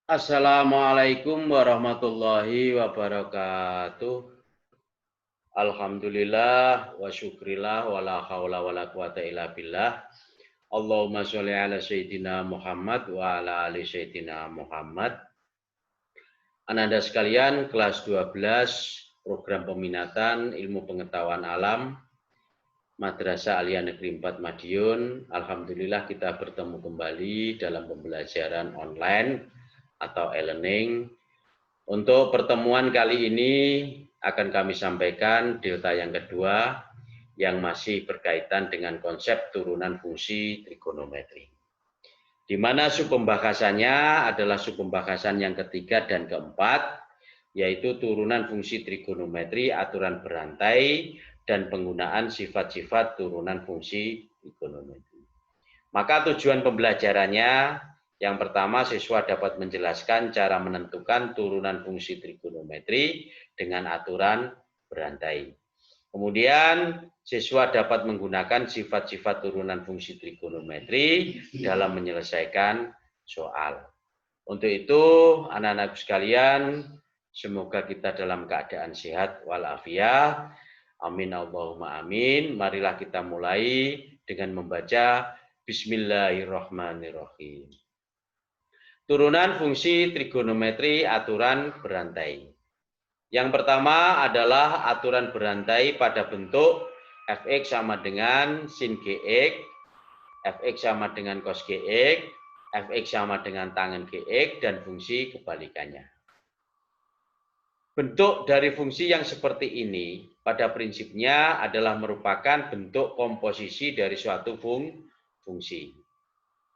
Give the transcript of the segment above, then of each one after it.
Assalamualaikum warahmatullahi wabarakatuh. Alhamdulillah wa syukrillah wa la haula wa la quwata illa billah. Allahumma sholli ala sayyidina Muhammad wa ala ali sayyidina Muhammad. Ananda sekalian, kelas 12 program peminatan ilmu pengetahuan alam Madrasah Aliyah Negeri 4 Madiun. Alhamdulillah kita bertemu kembali dalam pembelajaran online atau e-learning. Untuk pertemuan kali ini akan kami sampaikan delta yang kedua yang masih berkaitan dengan konsep turunan fungsi trigonometri. Di mana subpembahasannya adalah subpembahasan yang ketiga dan keempat, yaitu turunan fungsi trigonometri, aturan berantai, dan penggunaan sifat-sifat turunan fungsi trigonometri. Maka tujuan pembelajarannya, yang pertama, siswa dapat menjelaskan cara menentukan turunan fungsi trigonometri dengan aturan berantai. Kemudian, siswa dapat menggunakan sifat-sifat turunan fungsi trigonometri dalam menyelesaikan soal. Untuk itu, anak-anak sekalian, semoga kita dalam keadaan sehat walafiat. Amin Allahumma amin. Marilah kita mulai dengan membaca Bismillahirrahmanirrahim. Turunan fungsi trigonometri aturan berantai. Yang pertama adalah aturan berantai pada bentuk fx sama dengan sin gx, fx sama dengan cos gx, fx sama dengan tangen gx, dan fungsi kebalikannya. Bentuk dari fungsi yang seperti ini pada prinsipnya adalah merupakan bentuk komposisi dari suatu fungsi.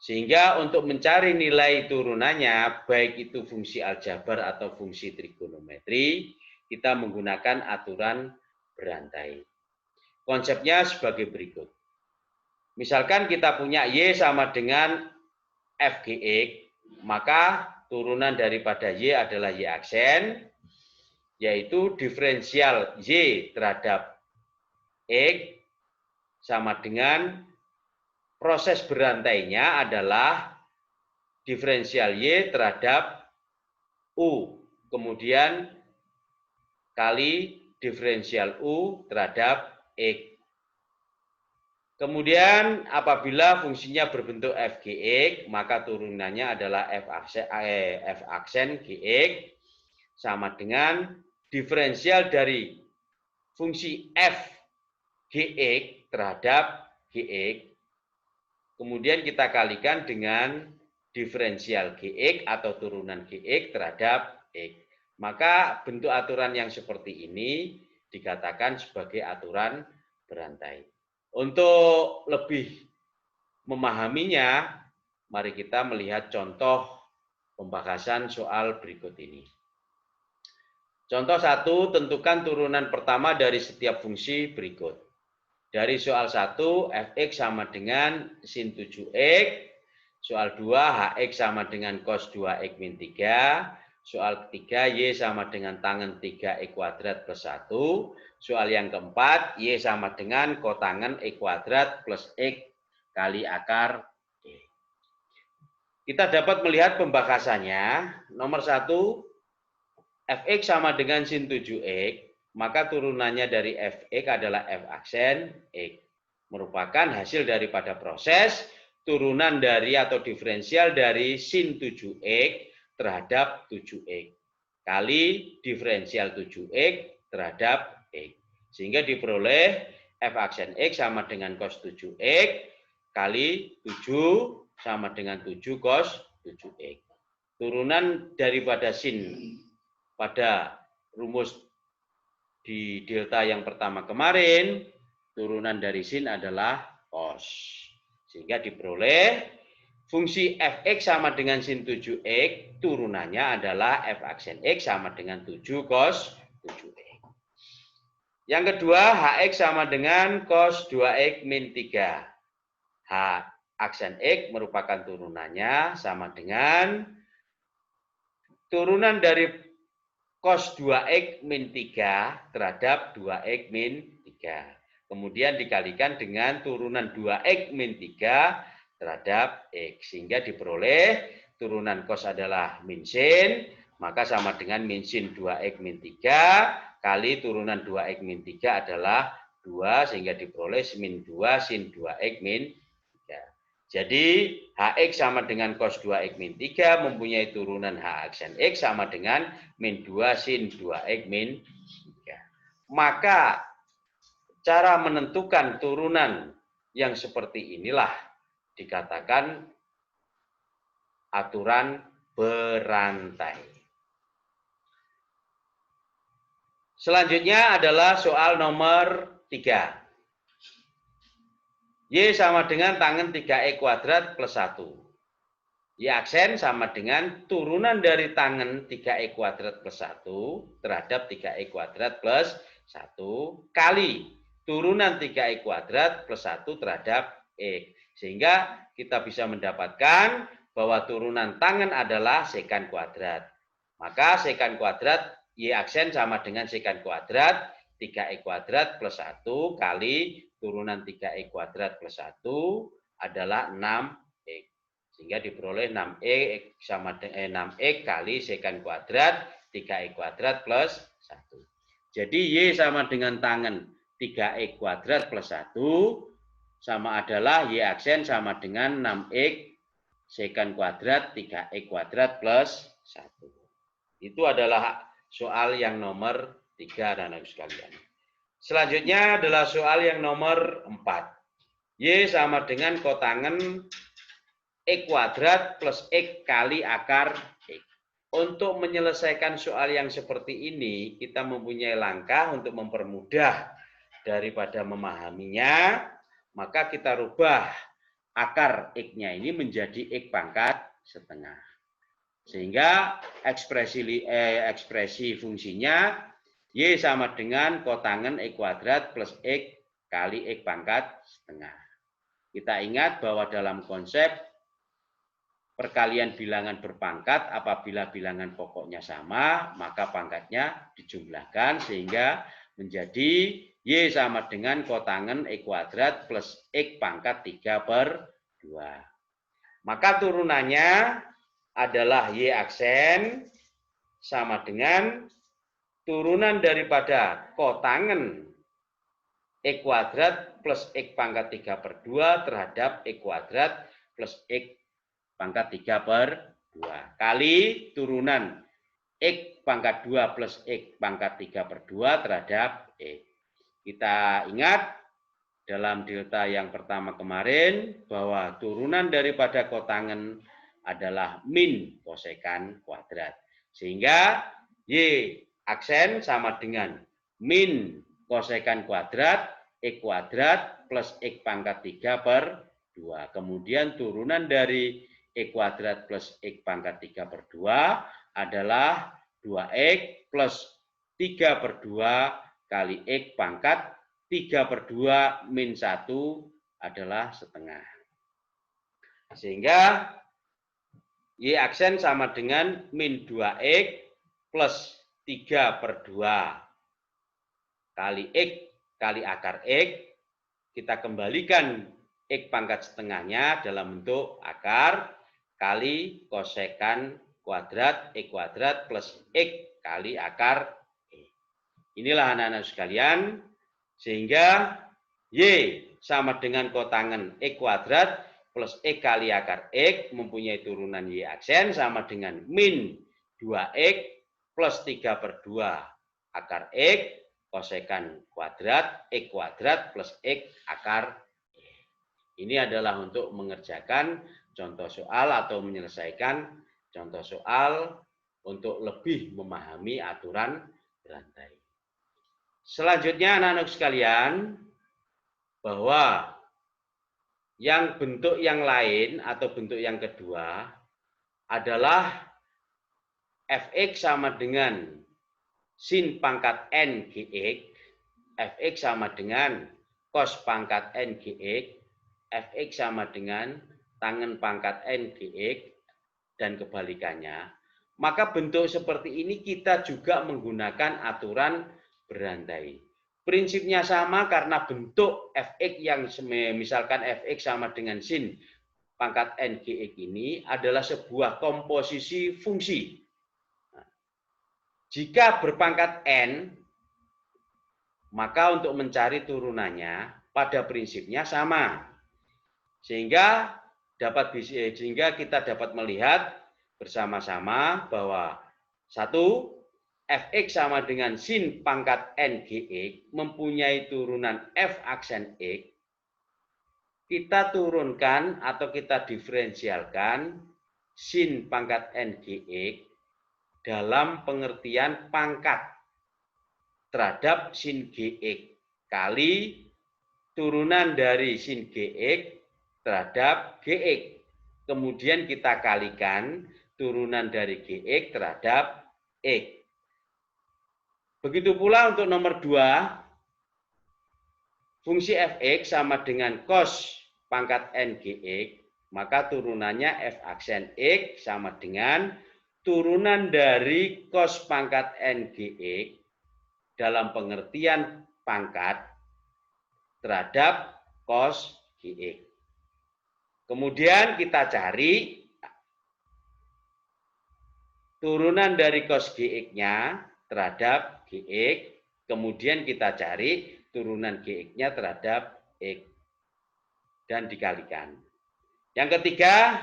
Sehingga untuk mencari nilai turunannya, baik itu fungsi aljabar atau fungsi trigonometri, kita menggunakan aturan berantai. Konsepnya sebagai berikut. Misalkan kita punya Y sama dengan Fgx, maka turunan daripada Y adalah Y aksen, yaitu diferensial Y terhadap X sama dengan proses berantainya adalah diferensial Y terhadap U, kemudian kali diferensial U terhadap X. Kemudian apabila fungsinya berbentuk Fgx, maka turunannya adalah F aksen Gx sama dengan diferensial dari fungsi f gx terhadap gx, kemudian kita kalikan dengan diferensial gx atau turunan gx terhadap x. Maka bentuk aturan yang seperti ini dikatakan sebagai aturan berantai. Untuk lebih memahaminya, mari kita melihat contoh pembahasan soal berikut ini. Contoh 1, tentukan turunan pertama dari setiap fungsi berikut. Dari soal 1, fx sama dengan sin 7x. Soal 2, hx sama dengan cos 2x min 3. Soal ketiga, y sama dengan tangen 3x kuadrat plus 1. Soal yang keempat, y sama dengan kotangen x kuadrat plus x kali akar d. Kita dapat melihat pembahasannya. Nomor 1, fx sama dengan sin 7x, maka turunannya dari fx adalah f aksen x. Merupakan hasil daripada proses turunan dari atau diferensial dari sin 7x terhadap 7x kali diferensial 7x terhadap x. Sehingga diperoleh f aksen x sama dengan cos 7x kali 7 sama dengan 7 cos 7x. Turunan daripada sin pada rumus di delta yang pertama kemarin, turunan dari sin adalah cos. Sehingga diperoleh fungsi fx sama dengan sin 7x, turunannya adalah f aksen x sama dengan 7 cos 7x. Yang kedua, hx sama dengan cos 2x min 3. H aksen x merupakan turunannya sama dengan turunan dari cos 2x min 3 terhadap 2x min 3. Kemudian dikalikan dengan turunan 2x min 3 terhadap x. Sehingga diperoleh turunan cos adalah min sin, maka sama dengan min sin 2x min 3 kali turunan 2x min 3 adalah 2, sehingga diperoleh min 2 sin 2x min 3. Jadi hx sama dengan cos 2x min 3 mempunyai turunan h aksen x sama dengan min 2 sin 2x min 3. Maka cara menentukan turunan yang seperti inilah dikatakan aturan berantai. Selanjutnya adalah soal nomor 3. Y sama dengan tangen 3E kuadrat plus 1. Y aksen sama dengan turunan dari tangen 3E kuadrat plus 1 terhadap 3E kuadrat plus 1 kali turunan 3E kuadrat plus 1 terhadap X. Sehingga kita bisa mendapatkan bahwa turunan tangen adalah sekan kuadrat. Maka sekan kuadrat Y aksen sama dengan sekan kuadrat 3E kuadrat plus 1 kali turunan 3E kuadrat plus 1 adalah 6X. Sehingga diperoleh 6X sama dengan 6X kali sekan kuadrat 3E kuadrat plus 1. Jadi Y sama dengan tangen 3E kuadrat plus 1 sama adalah Y aksen sama dengan 6X sekan kuadrat 3E kuadrat plus 1. Itu adalah soal yang nomor 3 dan anak sekalian. Selanjutnya adalah soal yang nomor 4. Y sama dengan kotangen X kuadrat plus X kali akar X. Untuk menyelesaikan soal yang seperti ini, kita mempunyai langkah untuk mempermudah daripada memahaminya, maka kita rubah akar X-nya ini menjadi X pangkat setengah. Sehingga ekspresi fungsinya Y sama dengan kotangen X kuadrat plus X kali X pangkat setengah. Kita ingat bahwa dalam konsep perkalian bilangan berpangkat, apabila bilangan pokoknya sama, maka pangkatnya dijumlahkan sehingga menjadi Y sama dengan kotangen X kuadrat plus X pangkat 3/2. Maka turunannya adalah Y aksen sama dengan turunan daripada kotangen X kuadrat plus X pangkat 3/2 terhadap X kuadrat plus X pangkat 3/2 kali turunan X pangkat 2 plus X pangkat 3/2 terhadap X. Kita ingat dalam delta yang pertama kemarin bahwa turunan daripada kotangen adalah min kosekan kuadrat. Sehingga Y aksen sama dengan min kosekan kuadrat X kuadrat plus X pangkat 3/2. Kemudian turunan dari X kuadrat plus X pangkat 3/2 adalah 2X plus 3/2 kali X pangkat 3/2 min 1 adalah setengah. Sehingga Y aksen sama dengan min 2X plus 3/2 kali X kali akar X. Kita kembalikan X pangkat setengahnya dalam bentuk akar kali kosekan kuadrat X kuadrat plus X kali akar X. Inilah anak-anak sekalian, sehingga Y sama dengan kotangen X kuadrat plus X kali akar X mempunyai turunan Y aksen sama dengan min 2X plus 3/2 akar X kosekan kuadrat X kuadrat plus X akar X. Ini adalah untuk mengerjakan contoh soal atau menyelesaikan contoh soal untuk lebih memahami aturan berantai. Selanjutnya anak-anak sekalian, bahwa yang bentuk yang lain atau bentuk yang kedua adalah Fx sama dengan sin pangkat n gx, Fx sama dengan cos pangkat n gx, Fx sama dengan tangen pangkat n gx, dan kebalikannya. Maka bentuk seperti ini kita juga menggunakan aturan berantai. Prinsipnya sama karena bentuk Fx yang misalkan Fx sama dengan sin pangkat NGX ini adalah sebuah komposisi fungsi. Jika berpangkat N, maka untuk mencari turunannya pada prinsipnya sama. Sehingga kita dapat melihat bersama-sama bahwa satu, Fx sama dengan sin pangkat NGX mempunyai turunan F aksen X. Kita turunkan atau kita diferensialkan sin pangkat NGX dalam pengertian pangkat terhadap sin GX kali turunan dari sin GX terhadap GX. Kemudian kita kalikan turunan dari GX terhadap X. Begitu pula untuk nomor 2, fungsi Fx sama dengan cos pangkat NGX, maka turunannya F aksen X sama dengan turunan dari cos pangkat NGX dalam pengertian pangkat terhadap cos GX. Kemudian kita cari turunan dari cos GX-nya terhadap GX, kemudian kita cari turunan GX-nya terhadap X dan dikalikan. Yang ketiga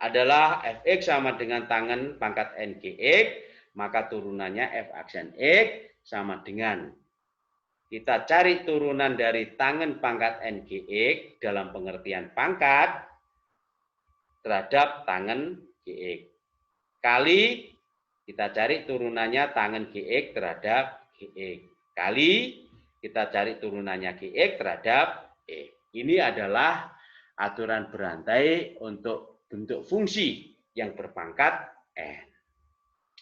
adalah Fx sama dengan tangen pangkat NGX, maka turunannya F aksen X sama dengan kita cari turunan dari tangen pangkat NGX dalam pengertian pangkat terhadap tangen GX. Kali kita cari turunannya tangen GX terhadap GX. Kali kita cari turunannya GX terhadap X. Ini adalah aturan berantai untuk bentuk fungsi yang berpangkat N.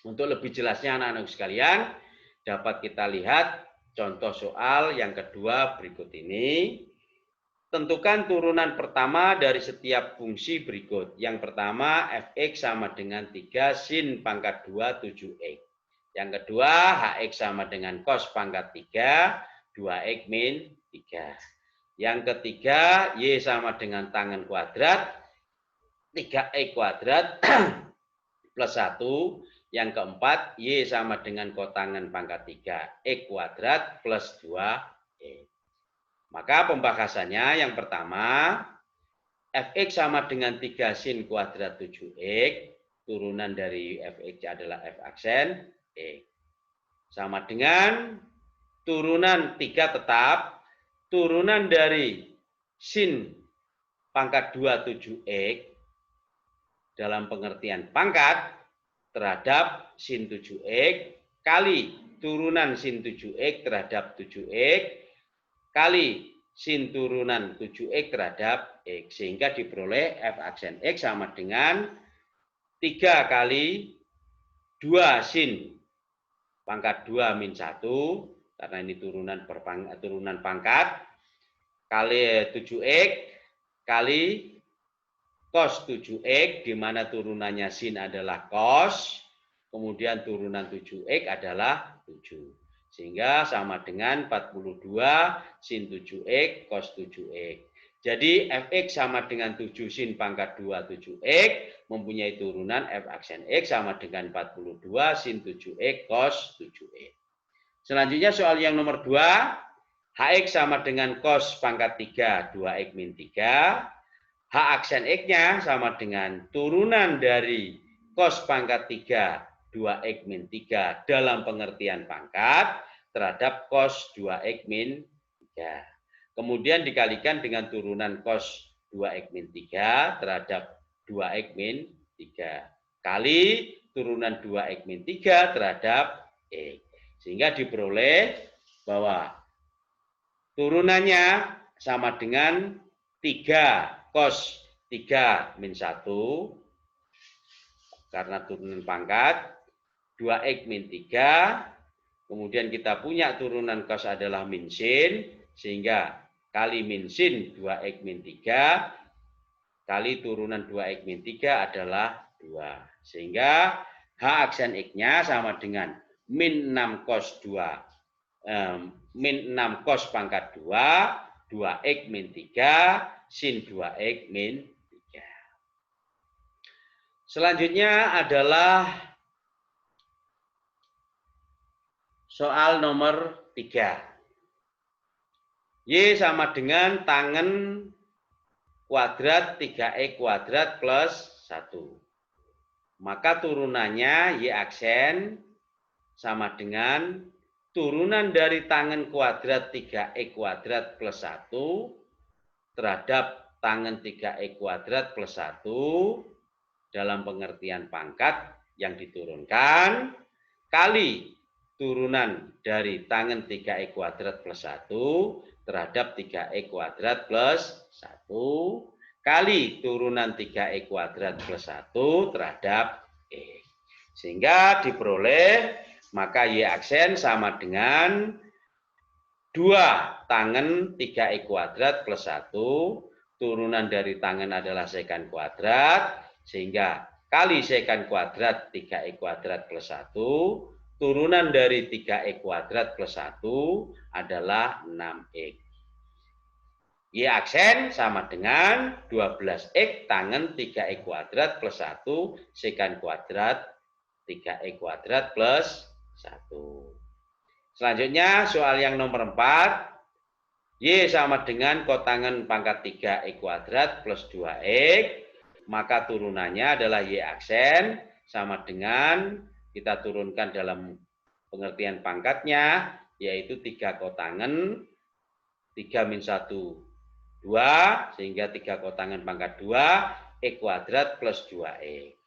Untuk lebih jelasnya anak-anak sekalian, dapat kita lihat contoh soal yang kedua berikut ini. Tentukan turunan pertama dari setiap fungsi berikut. Yang pertama, Fx sama dengan 3 sin pangkat 2 7x. Yang kedua, Hx sama dengan cos pangkat 3 2x min 3. Yang ketiga, Y sama dengan tangen kuadrat 3x kuadrat plus 1. Yang keempat, Y sama dengan kotangen pangkat 3 x kuadrat plus 2x. Maka pembahasannya yang pertama, Fx sama dengan 3 sin kuadrat 7x, turunan dari Fx adalah F aksen X. Sama dengan turunan 3 tetap, turunan dari sin pangkat 2 7x dalam pengertian pangkat terhadap sin 7x kali turunan sin 7x terhadap 7x kali sin turunan 7x terhadap X. Sehingga diperoleh F aksen X sama dengan 3 kali 2 sin pangkat 2 min 1, karena ini turunan pangkat, kali 7x kali cos 7x, di mana turunannya sin adalah cos, kemudian turunan 7x adalah 7. Sehingga sama dengan 42 sin 7x cos 7x. Jadi Fx sama dengan 7 sin pangkat 2 7x mempunyai turunan F aksen X sama dengan 42 sin 7x cos 7x. Selanjutnya soal yang nomor 2. Hx sama dengan cos pangkat 3 2x min 3. H aksen X-nya sama dengan turunan dari cos pangkat 3 2x min 3 dalam pengertian pangkat terhadap cos 2x min 3. Kemudian dikalikan dengan turunan cos 2x min 3 terhadap 2x min 3. Kali turunan 2x min 3 terhadap X. Sehingga diperoleh bahwa turunannya sama dengan 3 cos 3 min 1 karena turunan pangkat 2x min 3. Kemudian kita punya turunan cos adalah min sin, sehingga kali min sin 2x min 3 kali turunan 2x min 3 adalah 2. Sehingga H aksen X-nya sama dengan min 6 cos 2 min 6 cos pangkat 2 2x min 3 sin 2x min 3. Selanjutnya adalah soal nomor 3. Y sama dengan tangen kuadrat 3x kuadrat plus 1. Maka turunannya Y aksen sama dengan turunan dari tangen kuadrat 3x kuadrat plus 1 terhadap tangen 3x kuadrat plus 1 dalam pengertian pangkat yang diturunkan kali turunan dari tangen 3x kuadrat plus 1 terhadap 3x kuadrat plus 1 kali turunan 3x kuadrat plus 1 terhadap X. Sehingga diperoleh maka Y aksen sama dengan 2 tangen 3x kuadrat plus 1 turunan dari tangen adalah sekant kuadrat sehingga kali sekant kuadrat 3x kuadrat plus 1 turunan dari 3x kuadrat plus 1 adalah 6x. Y aksen sama dengan 12x tangen 3x kuadrat plus 1 sekant kuadrat 3x kuadrat plus 1. Selanjutnya soal yang nomor 4. Y sama dengan kotangen pangkat 3x kuadrat plus 2x. Maka turunannya adalah Y aksen sama dengan kita turunkan dalam pengertian pangkatnya yaitu 3 kotangen 3 min 1 2 sehingga 3 kotangen pangkat 2 X kuadrat plus 2x.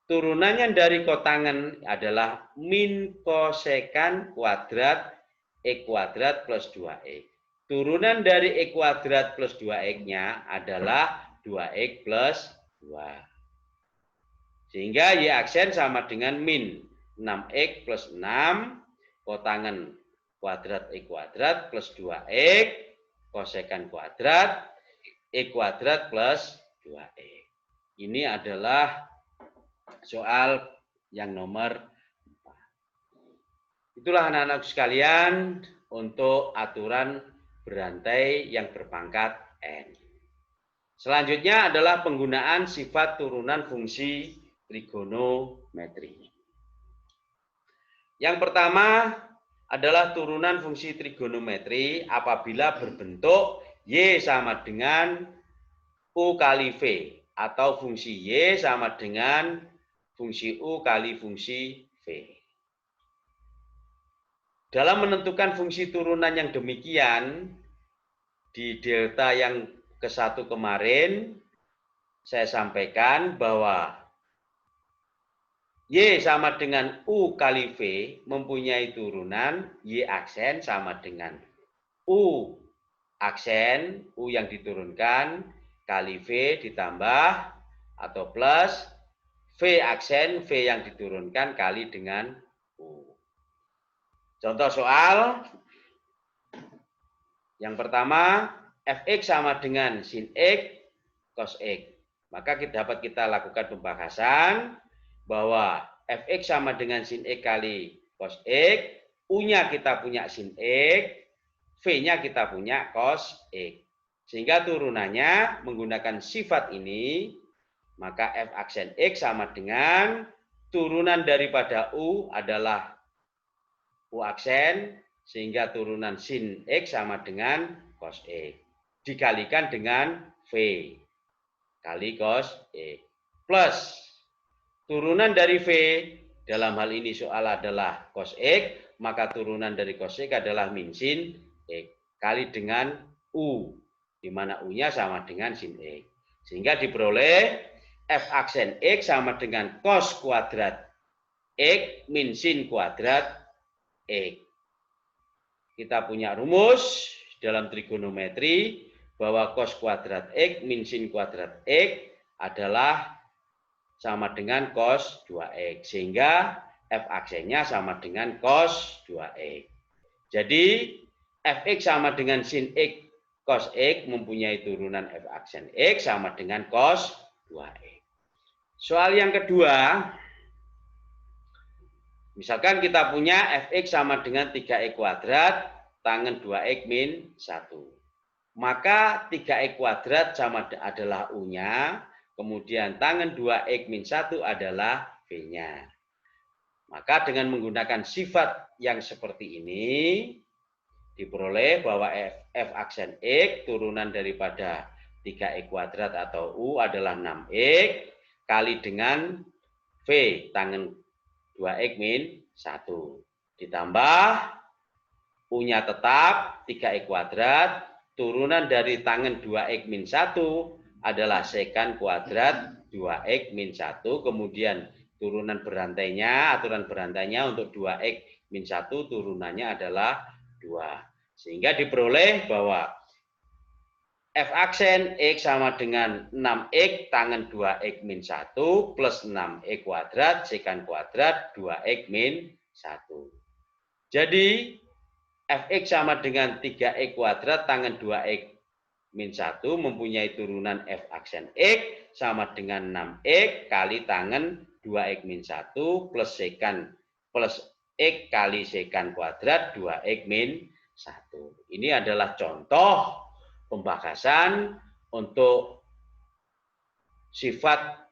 Turunannya dari kotangen adalah min kosekan kuadrat X kuadrat plus 2x. Turunan dari X kuadrat plus 2x-nya adalah 2x plus 2. Sehingga Y aksen sama dengan min 6x plus 6 kotangen kuadrat X kuadrat plus 2x kosekan kuadrat X kuadrat plus 2x. Ini adalah soal yang nomor 4. Itulah anak-anak sekalian untuk aturan berantai yang berpangkat N. Selanjutnya adalah penggunaan sifat turunan fungsi trigonometri. Yang pertama adalah turunan fungsi trigonometri apabila berbentuk Y sama dengan U kali V atau fungsi Y sama dengan fungsi U kali fungsi V. Dalam menentukan fungsi turunan yang demikian, di delta yang ke-1 kemarin, saya sampaikan bahwa Y sama dengan U kali V mempunyai turunan Y aksen sama dengan U aksen, U yang diturunkan, kali V ditambah atau plus V aksen, V yang diturunkan kali dengan U. Contoh soal yang pertama, Fx sama dengan sin X cos X. Maka dapat kita lakukan pembahasan bahwa Fx sama dengan sin X kali cos X, U-nya kita punya sin X, V-nya kita punya cos X. Sehingga turunannya menggunakan sifat ini, maka F aksen X sama dengan turunan daripada U adalah U aksen, sehingga turunan sin X sama dengan cos X. Dikalikan dengan V kali cos X. Plus turunan dari V, dalam hal ini soal adalah cos X, maka turunan dari cos X adalah min sin X. Kali dengan U, di mana U-nya sama dengan sin X. Sehingga diperoleh F aksen X sama dengan cos kuadrat X min sin kuadrat X. Kita punya rumus dalam trigonometri bahwa cos kuadrat X min sin kuadrat X adalah sama dengan cos 2x. Sehingga F aksennya sama dengan cos 2x. Jadi Fx sama dengan sin X cos X mempunyai turunan F aksen X sama dengan cos 2x. Soal yang kedua, misalkan kita punya Fx sama dengan 3x kuadrat tangen 2x min 1. Maka 3x kuadrat sama adalah U-nya, kemudian tangen 2X min 1 adalah V-nya. Maka dengan menggunakan sifat yang seperti ini, diperoleh bahwa F aksen X turunan daripada 3X kuadrat atau U adalah 6X kali dengan V tangen 2X min 1. Ditambah U-nya tetap 3X kuadrat, turunan dari tangen 2X min 1 adalah sekan kuadrat 2X min 1, kemudian turunan berantainya, aturan berantainya untuk 2X min 1 turunannya adalah 2. Sehingga diperoleh bahwa F aksen X sama dengan 6X tangen 2X min 1 plus 6X kuadrat sekan kuadrat 2X min 1. Jadi Fx sama dengan 3X kuadrat tangen 2X min 1 mempunyai turunan F aksen X sama dengan 6X kali tangen 2X min 1 plus sekan plus X kali sekan kuadrat 2X min 1. Ini adalah contoh pembahasan untuk sifat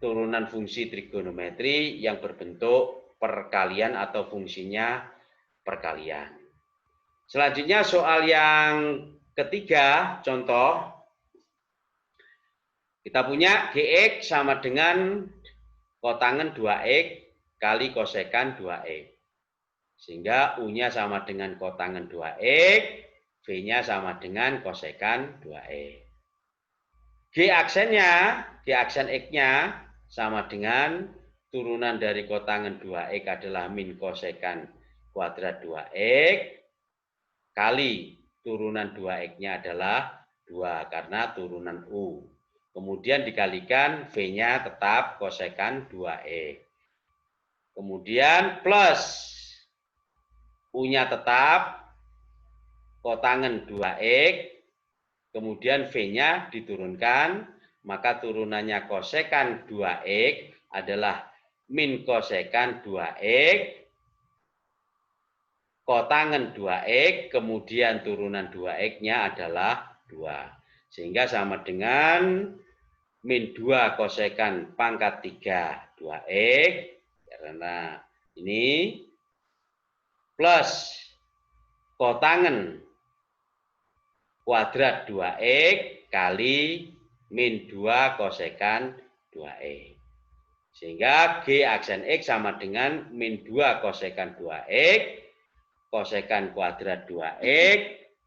turunan fungsi trigonometri yang berbentuk perkalian atau fungsinya perkalian. Selanjutnya soal yang ketiga, contoh. Kita punya Gx sama dengan kotangen 2X kali kosekan 2X. Sehingga U-nya sama dengan kotangen 2X, V-nya sama dengan kosekan 2X. G aksen X-nya sama dengan turunan dari kotangen 2X adalah min kosekan kuadrat 2X kali turunan 2X-nya adalah 2 karena turunan U. Kemudian dikalikan V-nya tetap kosekan 2X. Kemudian plus U-nya tetap kotangen 2X. Kemudian V-nya diturunkan, maka turunannya kosekan 2X adalah min kosekan 2X kotangen 2X, kemudian turunan 2X-nya adalah 2. Sehingga sama dengan min 2 kosekan pangkat 3 2X, karena ini plus kotangen kuadrat 2X kali min 2 kosekan 2X. Sehingga G aksen X sama dengan min 2 kosekan 2X kosekan kuadrat 2X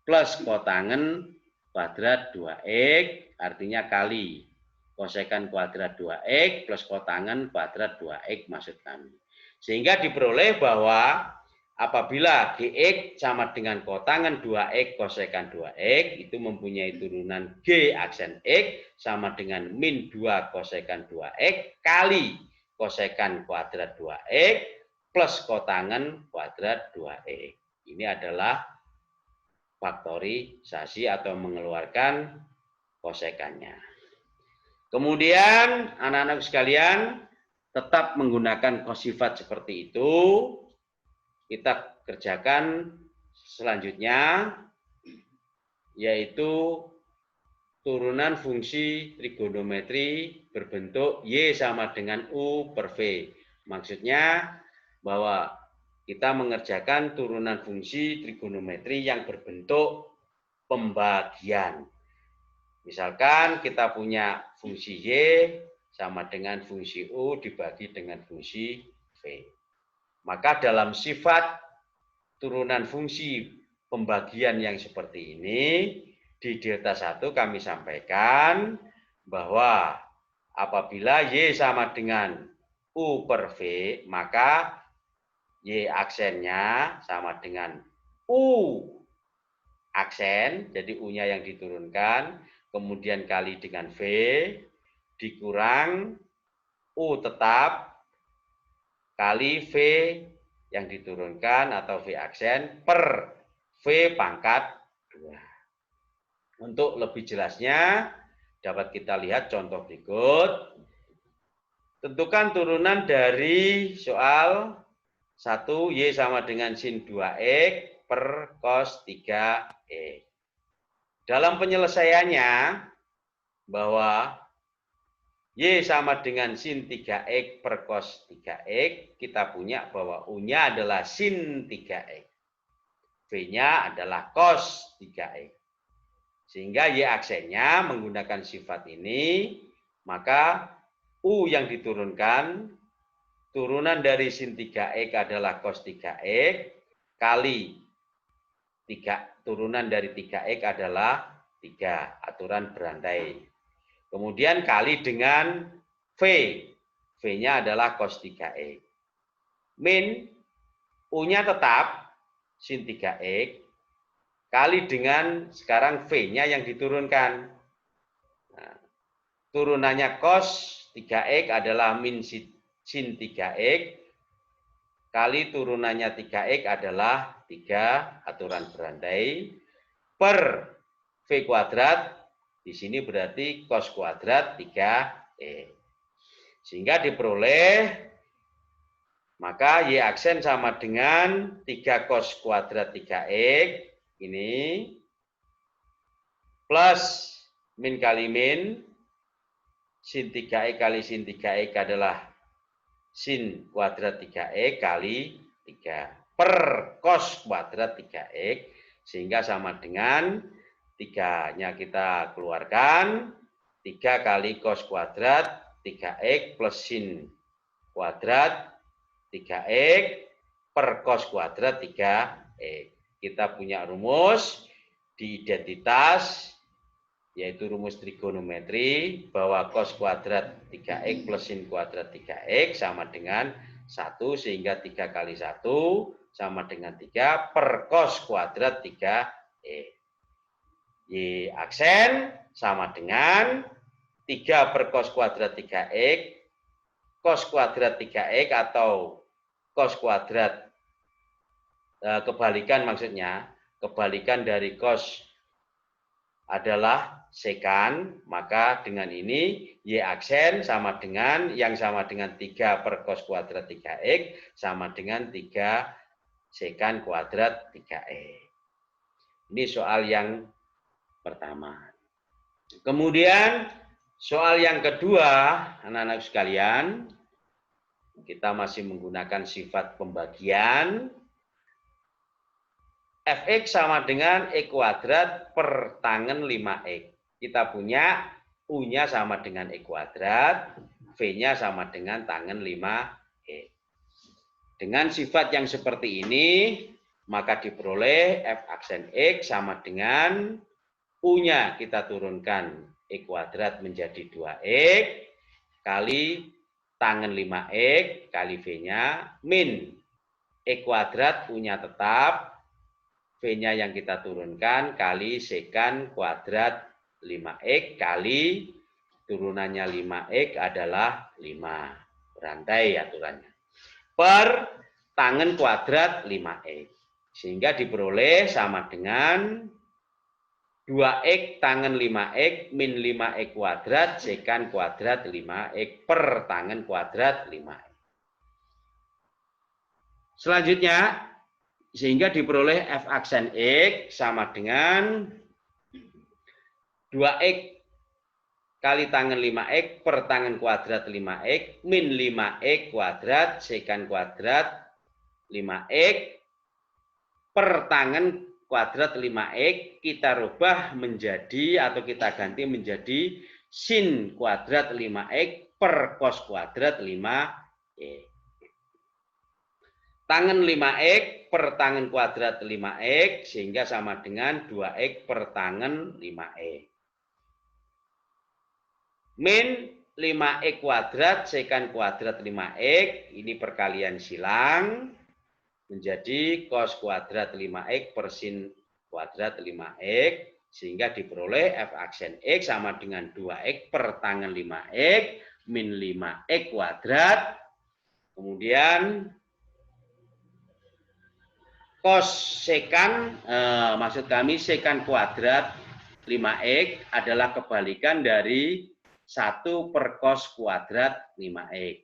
plus kotangen kuadrat 2X, artinya kali kosekan kuadrat 2X plus kotangen kuadrat 2X maksud kami. Sehingga diperoleh bahwa apabila Gx sama dengan kotangen 2X kosekan 2X itu mempunyai turunan G aksen X sama dengan min 2 kosekan 2X kali kosekan kuadrat 2X plus kotangen kuadrat 2X. Ini adalah faktorisasi atau mengeluarkan kosekannya. Kemudian anak-anak sekalian tetap menggunakan kosifat seperti itu. Kita kerjakan selanjutnya yaitu turunan fungsi trigonometri berbentuk Y sama dengan U per V. Maksudnya bahwa kita mengerjakan turunan fungsi trigonometri yang berbentuk pembagian. Misalkan kita punya fungsi Y sama dengan fungsi U dibagi dengan fungsi V. Maka dalam sifat turunan fungsi pembagian yang seperti ini, di delta 1 kami sampaikan bahwa apabila Y sama dengan U per V, maka Y aksennya sama dengan U aksen, jadi U-nya yang diturunkan, kemudian kali dengan V, dikurang U tetap, kali V yang diturunkan atau V aksen, per V pangkat 2. Untuk lebih jelasnya, dapat kita lihat contoh berikut. Tentukan turunan dari soal 1 Y sama dengan sin 2X per cos 3X. Dalam penyelesaiannya, bahwa Y sama dengan sin 3X per cos 3X. Kita punya bahwa U-nya adalah sin 3X. V-nya adalah cos 3X. Sehingga Y aksennya menggunakan sifat ini, maka U yang diturunkan, turunan dari sin 3X adalah cos 3X, kali turunan dari 3X adalah 3, aturan berantai. Kemudian kali dengan V. V-nya adalah cos 3X. Min U-nya tetap sin 3X. Kali dengan sekarang V-nya yang diturunkan. Nah, turunannya cos 3X adalah min sin 3X. Kali turunannya 3X adalah 3, aturan berantai. Per V kuadrat. Di sini berarti cos kuadrat 3X. Sehingga diperoleh, maka Y aksen sama dengan 3 cos kuadrat 3X, ini, plus min kali min, sin 3X kali sin 3X adalah sin kuadrat 3X kali 3, per cos kuadrat 3X, sehingga sama dengan 3-nya kita keluarkan, 3 kali cos kuadrat 3X plus sin kuadrat 3X per cos kuadrat 3X. Kita punya rumus di identitas, yaitu rumus trigonometri, bahwa cos kuadrat 3X plus sin kuadrat 3X sama dengan 1, sehingga 3 kali 1 sama dengan 3 per cos kuadrat 3X. Y aksen sama dengan 3 per cos kuadrat 3X, cos kuadrat 3X atau cos kuadrat, kebalikan maksudnya, kebalikan dari cos adalah sekan, maka dengan ini Y aksen sama dengan, yang sama dengan 3 per cos kuadrat 3X, sama dengan 3 sekan kuadrat 3X. Ini soal yang pertama. Kemudian soal yang kedua, anak-anak sekalian, kita masih menggunakan sifat pembagian. Fx sama dengan E kuadrat per tangen 5x. Kita punya U-nya sama dengan E kuadrat, V-nya sama dengan tangen 5x. Dengan sifat yang seperti ini, maka diperoleh F aksen X sama dengan U-nya kita turunkan E kuadrat menjadi 2X kali tangen 5X kali V-nya min E kuadrat U-nya tetap, V-nya yang kita turunkan kali sekan kuadrat 5X kali turunannya 5X adalah 5. Berantai aturannya. Per tangen kuadrat 5X. Sehingga diperoleh sama dengan 2X tangen 5X min 5X kuadrat sekan kuadrat 5X per tangen kuadrat 5X. Selanjutnya, sehingga diperoleh F aksen X sama dengan 2X kali tangen 5X per tangen kuadrat 5X min 5X kuadrat sekan kuadrat 5X per tangen kuadrat 5X kita rubah menjadi, atau kita ganti menjadi sin kuadrat 5X per cos kuadrat 5X. Tangen 5X per tangen kuadrat 5X sehingga sama dengan 2X per tangen 5X. Min 5X kuadrat sekan kuadrat 5X, ini perkalian silang, menjadi cos kuadrat 5X per sin kuadrat 5X, sehingga diperoleh F aksen X sama dengan 2X per tangen 5X min 5X kuadrat, kemudian cos sekan, maksud kami sekan kuadrat 5X adalah kebalikan dari 1 per cos kuadrat 5X.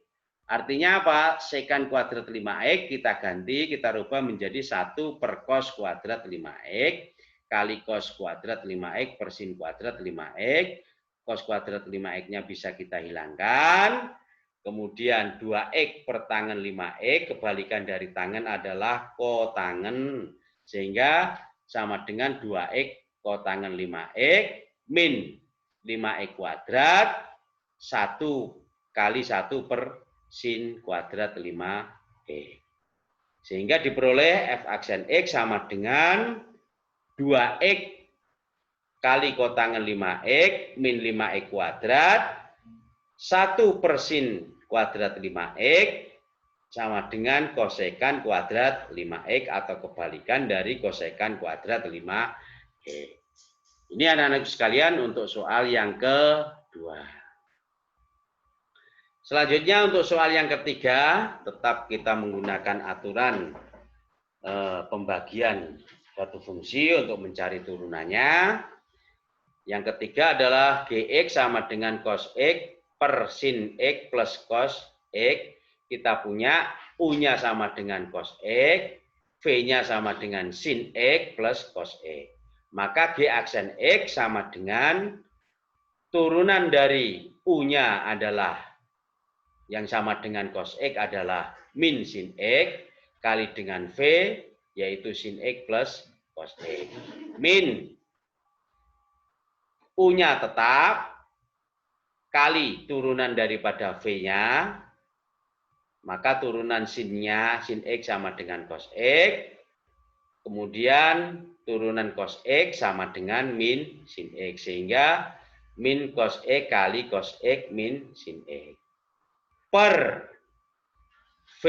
Artinya apa? Sekan kuadrat 5X kita ganti, kita rubah menjadi 1 per cos kuadrat 5X kali cos kuadrat 5X per sin kuadrat 5X. cos kuadrat 5x-nya bisa kita hilangkan. Kemudian 2x per tangen 5x, kebalikan dari tangen adalah kotangen. Sehingga sama dengan 2x kotangen 5x min 5x kuadrat 1 kali 1 per sin kuadrat 5x. Sehingga diperoleh f aksen x sama dengan 2x kali kotangen 5x min 5x kuadrat 1 per sin kuadrat 5x sama dengan kosekan kuadrat 5x atau kebalikan dari kosekan kuadrat 5x. Ini anak-anak sekalian untuk soal yang kedua. Selanjutnya untuk soal yang ketiga, tetap kita menggunakan aturan pembagian suatu fungsi untuk mencari turunannya. Yang ketiga adalah gx sama dengan cos x per sin x plus cos x. Kita punya u-nya sama dengan cos x, v-nya sama dengan sin x plus cos x. Maka g aksen x sama dengan turunan dari u-nya adalah yang sama dengan cos x adalah min sin x kali dengan v, yaitu sin x plus cos x. Min u-nya tetap kali turunan daripada v-nya, maka turunan sin-nya, sin x sama dengan cos x, kemudian turunan cos x sama dengan min sin x, sehingga min cos x kali cos x min sin x. Per v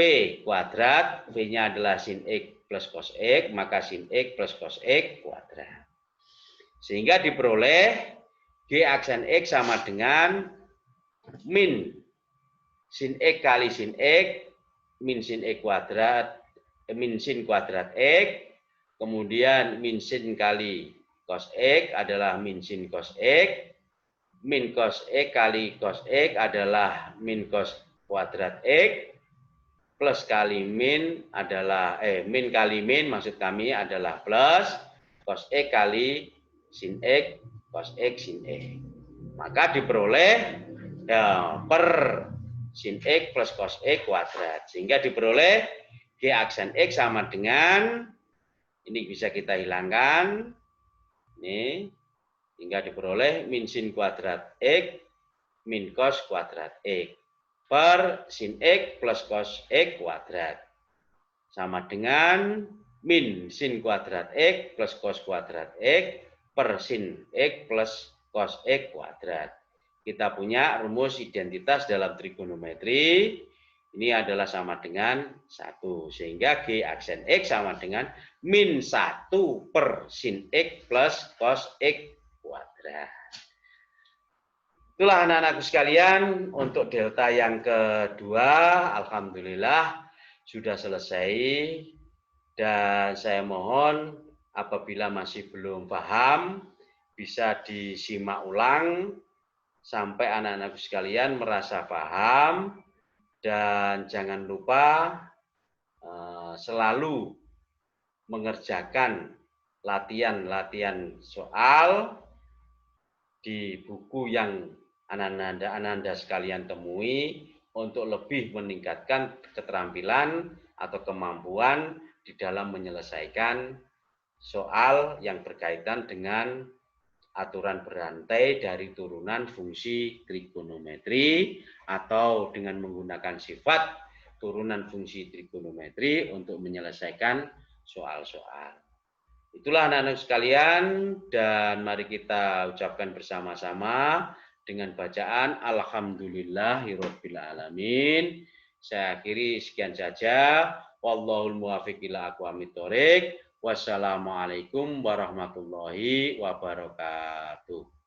kuadrat, v-nya adalah sin x plus cos x, maka sin x plus cos x kuadrat. Sehingga diperoleh g aksen x sama dengan min sin x kali sin x min sin x kuadrat min sin kuadrat x, kemudian min sin kali cos x adalah min sin cos x, min cos x kali cos x adalah min cos kuadrat x, plus kali min adalah min kali min maksud kami adalah plus cos x kali sin x cos x sin x. Maka diperoleh per sin x plus cos x kuadrat. Sehingga diperoleh g aksen x sama dengan, ini bisa kita hilangkan, ini, hingga diperoleh min sin kuadrat x min cos kuadrat x per sin x plus cos x kuadrat. Sama dengan min sin kuadrat x plus cos kuadrat x per sin x plus cos x kuadrat. Kita punya rumus identitas dalam trigonometri. Ini adalah sama dengan 1. Sehingga G aksen X sama dengan min 1 per sin X plus cos X kuadrat. Itulah anak-anakku sekalian untuk delta yang kedua. Alhamdulillah sudah selesai. Dan saya mohon apabila masih belum paham, bisa disimak ulang sampai anak-anak sekalian merasa paham, dan jangan lupa selalu mengerjakan latihan-latihan soal di buku yang anak-anak sekalian temui untuk lebih meningkatkan keterampilan atau kemampuan di dalam menyelesaikan soal yang berkaitan dengan aturan berantai dari turunan fungsi trigonometri atau dengan menggunakan sifat turunan fungsi trigonometri untuk menyelesaikan soal-soal. Itulah anak-anak sekalian, dan mari kita ucapkan bersama-sama dengan bacaan Alhamdulillahirabbil alamin. Saya akhiri sekian saja. Wallahul muwaffiq ila aqwamit thoriq. Wassalamualaikum warahmatullahi wabarakatuh.